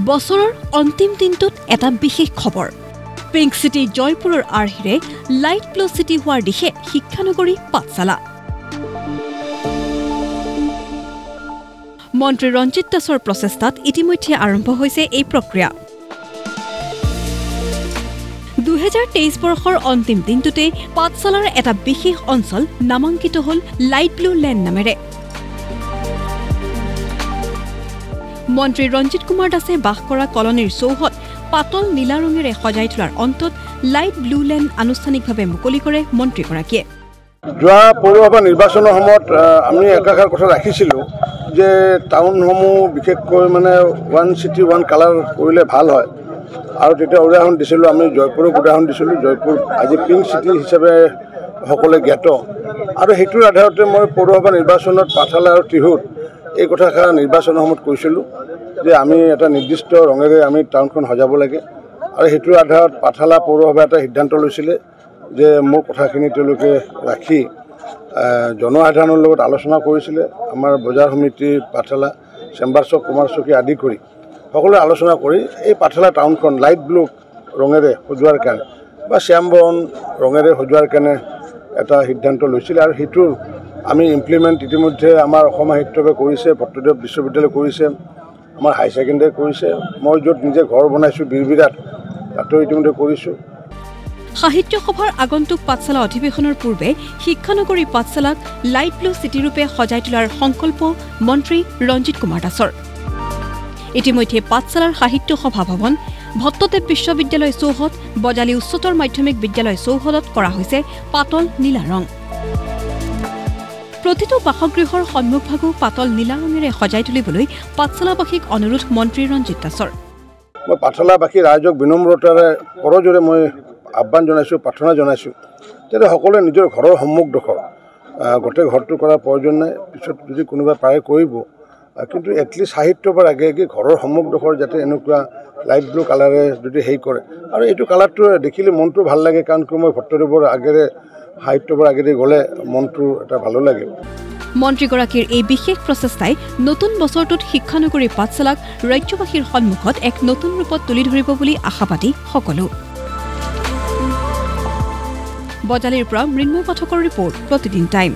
বছৰৰ অন্তিম দিনটোত এটা বিশেষ খবৰ পিংক সিটি জয়পুৰৰ আৰ্হিৰে লাইট ব্লু সিটি হোৱাৰ দিশে শিক্ষানগৰী পাঠশালা মন্ত্ৰী ৰঞ্জিত দাসৰ প্ৰচেষ্টাত ইতিমধ্যে আৰম্ভ হৈছে এই প্ৰক্ৰিয়া 2023 বৰ্ষৰ অন্তিম দিনটোতে পাঠশালাৰ এটা বিশেষ অঞ্চল নামাঙ্কিত হল লাইট ব্লু লেন নামেৰে মন্ত্ৰী ৰঞ্জিত কুমাৰ দাসে বাস কৰা কলনীৰ চৌহদ পাতল নীলা ৰঙেৰে সজাই তোলাৰ অন্তত লাইট ব্লু লেন আনুষ্ঠানিকভাৱে মুকলি কৰে মন্ত্ৰীগৰাকীয়ে যোৱা পৌৰসভা নিৰ্বাচনৰ সময়ত আমি একাকাৰ কথা ৰাখিছিলোঁ যে টাউনসমূহ বিশেষকৈ মানে ওৱান চিটি ওৱান কালাৰ কৰিলে ভাল হয় আৰু তেতিয়া উদাহৰণ দিছিলোঁ আমি জয়পুৰক উদাহৰণ দিছিলোঁ জয়পুৰ আজি পিংক চিটি হিচাপে সকলোৱে জ্ঞাত আৰু সেইটোৰ আধাৰতে মই পৌৰসভা নিৰ্বাচনত পাঠশালা আৰু ত্ৰিহুত এই কথাষাৰ নিৰ্বাচনৰ সময়ত কৈছিলোঁ যে আমি এটা নিৰ্দিষ্ট ৰঙেৰে আমি টাউনখন সজাব লাগে আৰু সেইটোৰ আধাৰত পাঠশালা পৌৰসভাই এটা সিদ্ধান্ত লৈছিলে যে মোৰ কথাখিনি তেওঁলোকে ৰাখি জনসাধাৰণৰ লগত আলোচনা কৰিছিলে আমাৰ বজাৰ সমিতি পাঠশালা চেম্বাৰ চক কুমাৰ চকী আদি কৰি সকলোৱে আলোচনা কৰি এই পাঠশালা টাউনখন লাইট ব্লু ৰঙেৰে সজোৱাৰ কাৰণে বা শ্যামবৰণ ৰঙেৰে সজোৱাৰ কাৰণে এটা সিদ্ধান্ত লৈছিলে আৰু সেইটোৰ আমি ইমপ্লিমেণ্ট ইতিমধ্যে আমাৰ অসম সাহিত্যকে কৰিছে ভট্টদেৱ বিশ্ববিদ্যালয় কৰিছে আমাৰ হাই ছেকেণ্ডেৰী কৰিছে মই য'ত নিজে ঘৰ বনাইছোঁ বীৰবিৰাত তাতো ইতিমধ্যে কৰিছোঁ সাহিত্য সভাৰ আগন্তুক পাঠশালা অধিৱেশনৰ পূৰ্বে শিক্ষানগৰী পাঠশালাক লাইট ব্লু সিটি ৰূপে সজাই তোলাৰ সংকল্প মন্ত্ৰী ৰঞ্জিত কুমাৰ দাসৰ ইতিমধ্যে পাঠশালাৰ সাহিত্য সভা ভৱন ভট্টদেৱ বিশ্ববিদ্যালয় চৌহদ বজালী উচ্চতৰ মাধ্যমিক বিদ্যালয় চৌহদত কৰা হৈছে পাতল নীলা ৰং প্ৰতিটো বাসগৃহৰ সন্মুখভাগো পাতল নীলা ৰঙেৰে সজাই তুলিবলৈ পাঠশালাবাসীক অনুৰোধ মন্ত্ৰী ৰঞ্জিত দাসৰ মই পাঠশালাবাসী ৰাইজক বিনম্ৰতাৰে কৰজোৰে মই আহ্বান জনাইছোঁ প্ৰাৰ্থনা জনাইছোঁ যাতে সকলোৱে নিজৰ ঘৰৰ সন্মুখডোখৰ গোটেই ঘৰটো কৰাৰ প্ৰয়োজন নাই পিছত যদি কোনোবা পাৰে কৰিব কিন্তু এটলিষ্ট সাহিত্যৰ আগে আগে ঘৰৰ সন্মুখডোখৰ যাতে এনেকুৱা লাইট ব্লু কালাৰে যদি হেৰি কৰে আৰু এইটো কালাৰটো দেখিলে মনটো ভাল লাগে কাৰণ কি মই ভট্টদেৱৰ আগেৰে সাহিত্যৰ আগেৰে গ'লে মনটো এটা ভালো লাগে মন্ত্ৰীগৰাকীৰ এই বিশেষ প্ৰচেষ্টাই নতুন বছৰটোত শিক্ষানগৰী পাঠশালাক ৰাজ্যবাসীৰ সন্মুখত এক নতুন ৰূপত তুলি ধৰিব বুলি আশাবাদী সকলো বজালীৰ পৰা মৃন্ময় পাঠকৰ ৰিপৰ্ট প্ৰতিদিন টাইম